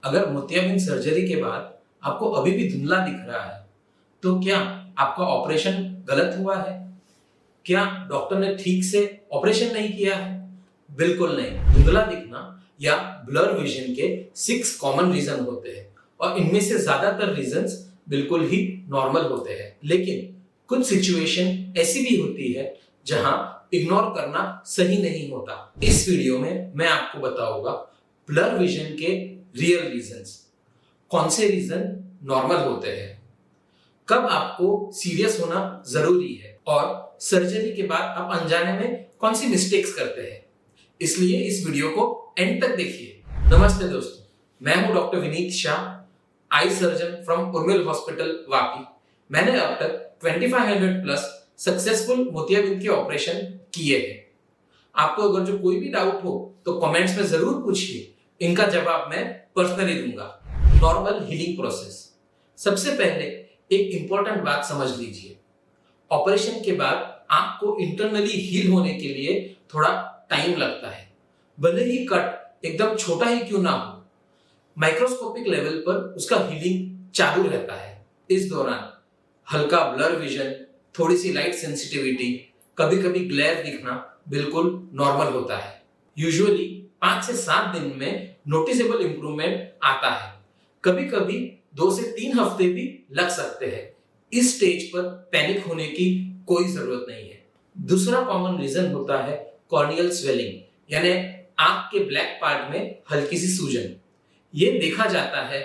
अगर मोतियाबिंद सर्जरी के बाद आपको अभी भी धुंधला दिख रहा है, तो क्या आपका ऑपरेशन गलत हुआ है? क्या डॉक्टर ने ठीक से ऑपरेशन नहीं किया है? बिल्कुल नहीं। धुंधला दिखना या ब्लर विजन के 6 कॉमन रीजन होते हैं और इनमें से ज्यादातर रीजंस बिल्कुल ही नॉर्मल होते हैं, लेकिन कुछ सिचुएशन ऐसी भी होती है जहां इग्नोर करना सही नहीं होता। इस वीडियो में मैं आपको बताऊंगा ब्लर विजन के रियल रीजंस, कौन से रीजन नॉर्मल होते हैं, कब आपको सीरियस होना जरूरी है और सर्जरी के बाद आप अनजाने में कौन सी मिस्टेक्स करते हैं। इसलिए इस वीडियो को एंड तक देखिए। नमस्ते दोस्तों, मैं हूं doctor Vineet Shah, eye surgeon from Urmil hospital Vapi. मैंने अब तक 2500 प्लस सक्सेसफुल मोतियाबिंद के ऑपरेशन किए हैं। आपको अगर जो कोई भी डाउट हो तो कमेंट्स में जरूर पूछिए, इनका जवाब मैं पर्सनली दूंगा। Normal healing process. सबसे पहले एक इंपॉर्टेंट बात समझ लीजिए, ऑपरेशन के बाद आंख को इंटरनली हील होने के लिए थोड़ा टाइम लगता है। भले ही कट एकदम छोटा ही क्यों ना हो, माइक्रोस्कोपिक लेवल पर उसका हीलिंग चालू रहता है। इस दौरान हल्का ब्लर विजन, थोड़ी सी लाइट सेंसिटिविटी, कभी कभी ग्लेयर दिखना बिल्कुल नॉर्मल होता है। यूजुअली 5 से 7 दिन में नोटिसेबल इंप्रूवमेंट आता है, कभी कभी 2 से 3 हफ्ते भी लग सकते हैं। इस स्टेज पर पैनिक होने की कोई जरूरत नहीं है। दूसरा कॉमन रीजन होता है कॉर्नियल स्वेलिंग, यानी आंख के ब्लैक पार्ट में हल्की सी सूजन। ये देखा जाता है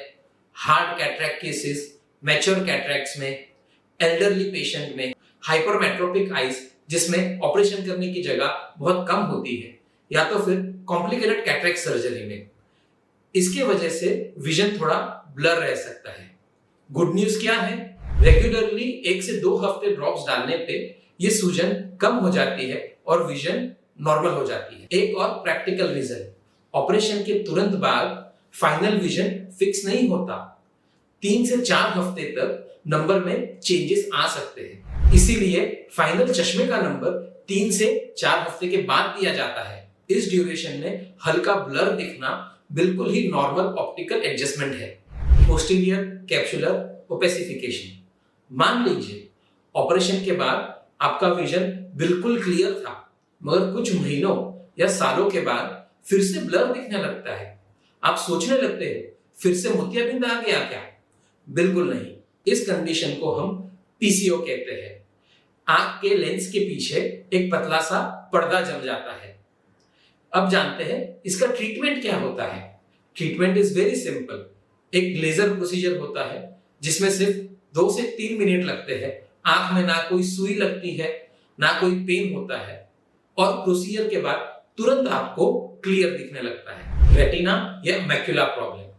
hard cataract cases, mature cataracts में, एल्डरली पेशेंट में, हाइपरमेट्रोपिक आईज जिसमें ऑपरेशन करने की जगह बहुत कम होती है, या तो फिर कॉम्प्लिकेटेड कैटरैक्ट सर्जरी में। इसके वजह से विजन थोड़ा ब्लर रह सकता है। गुड न्यूज क्या है? रेगुलरली 1 से 2 हफ्ते ड्रॉप्स डालने पे ये सूजन कम हो जाती है और विजन नॉर्मल हो जाती है। एक और प्रैक्टिकल रीजन, ऑपरेशन के तुरंत बाद फाइनल विजन फिक्स नहीं होता। 3 से 4 हफ्ते तक नंबर में चेंजेस आ सकते हैं, इसीलिए फाइनल चश्मे का नंबर 3 से 4 हफ्ते के बाद दिया जाता है। इस ड्यूरेशन में हल्का ब्लर दिखना बिल्कुल ही नॉर्मल ऑप्टिकल एडजस्टमेंट है। Posterior capsular opacification. मान लीजिए ऑपरेशन के बाद आपका विजन बिल्कुल क्लियर था, मगर कुछ महीनों या सालों के बाद फिर से ब्लर दिखने लगता है। आप सोचने लगते हैं फिर से मोतियाबिंद आ गया क्या? बिल्कुल नहीं। इस कंडीशन को हम पीसीओ कहते हैं। आंख के लेंस के पीछे एक पतला सा पर्दा जम जाता है। अब जानते हैं इसका ट्रीटमेंट क्या होता है। Treatment is very simple. एक लेजर प्रोसीजर होता है जिसमें सिर्फ 2 से 3 मिनट लगते हैं। आंख में ना कोई सुई लगती है, ना कोई पेन होता है, और प्रोसीजर के बाद तुरंत आपको क्लियर दिखने लगता है। रेटिना या मैक्युला प्रॉब्लम।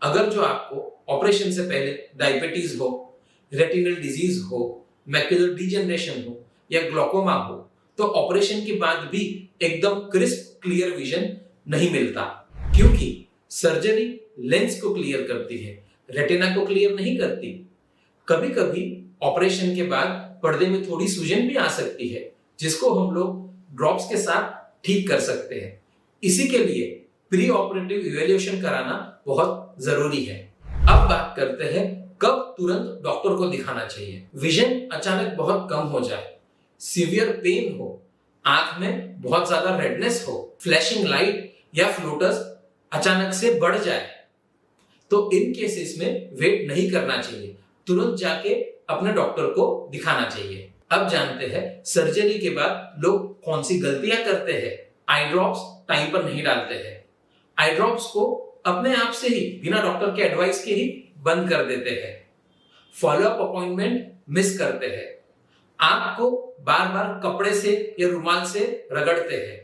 अगर जो आपको ऑपरेशन से पहले डायबिटीज हो, रेटिनल डिजीज हो, मैक्युलर डिजेनरेशन हो या ग्लोकोमा हो, तो ऑपरेशन के बाद भी एकदम क्रिस्प क्लियर विजन नहीं मिलता, क्योंकि सर्जरी लेंस को क्लियर करती है, रेटिना को क्लियर नहीं करती। कभी कभी ऑपरेशन के बाद पर्दे में थोड़ी सूजन भी आ सकती है, जिसको हम लोग ड्रॉप्स के साथ ठीक कर सकते हैं। इसी के लिए प्री ऑपरेटिव इवैल्यूएशन कराना बहुत जरूरी है। अब बात करते हैं कब तुरंत डॉक्टर को दिखाना चाहिए। विजन अचानक बहुत कम हो जाए, सीवियर पेन हो, आंख में बहुत ज्यादा रेडनेस हो, फ्लैशिंग लाइट या फ्लोटर्स अचानक से बढ़ जाए, तो इन केसेस में वेट नहीं करना चाहिए, तुरंत जाके अपने डॉक्टर को दिखाना चाहिए। अब जानते हैं सर्जरी के बाद लोग कौन सी गलतियां करते हैं। आई ड्रॉप्स टाइम पर नहीं डालते हैं। आई ड्रॉप्स को अपने आप से ही बिना डॉक्टर के एडवाइस के ही बंद कर देते हैं। फॉलोअप अपॉइंटमेंट मिस करते हैं। आंख को बार बार कपड़े से या रुमाल से रगड़ते हैं,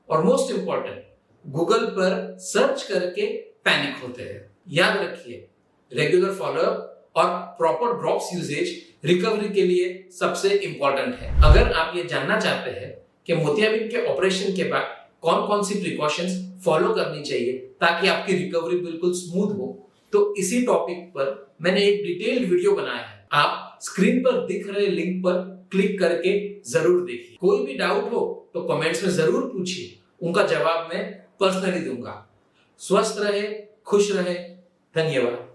और मोस्ट इंपॉर्टेंट, गूगल पर सर्च करके पैनिक होते हैं। याद रखिए, रेगुलर फॉलोअप और प्रॉपर ड्रॉप्स यूजेज रिकवरी के लिए सबसे इंपॉर्टेंट है। अगर आप ये जानना चाहते हैं कि मोतियाबिंद के ऑपरेशन के बाद कौन कौन सी प्रिकॉशंस फॉलो करनी चाहिए ताकि आपकी रिकवरी बिल्कुल स्मूथ हो, तो इसी टॉपिक पर मैंने एक डिटेल्ड वीडियो बनाया है। आप स्क्रीन पर दिख रहे लिंक पर क्लिक करके जरूर देखिए। कोई भी डाउट हो तो कमेंट्स में जरूर पूछिए, उनका जवाब मैं पर्सनली दूंगा। स्वस्थ रहे, खुश रहे, धन्यवाद।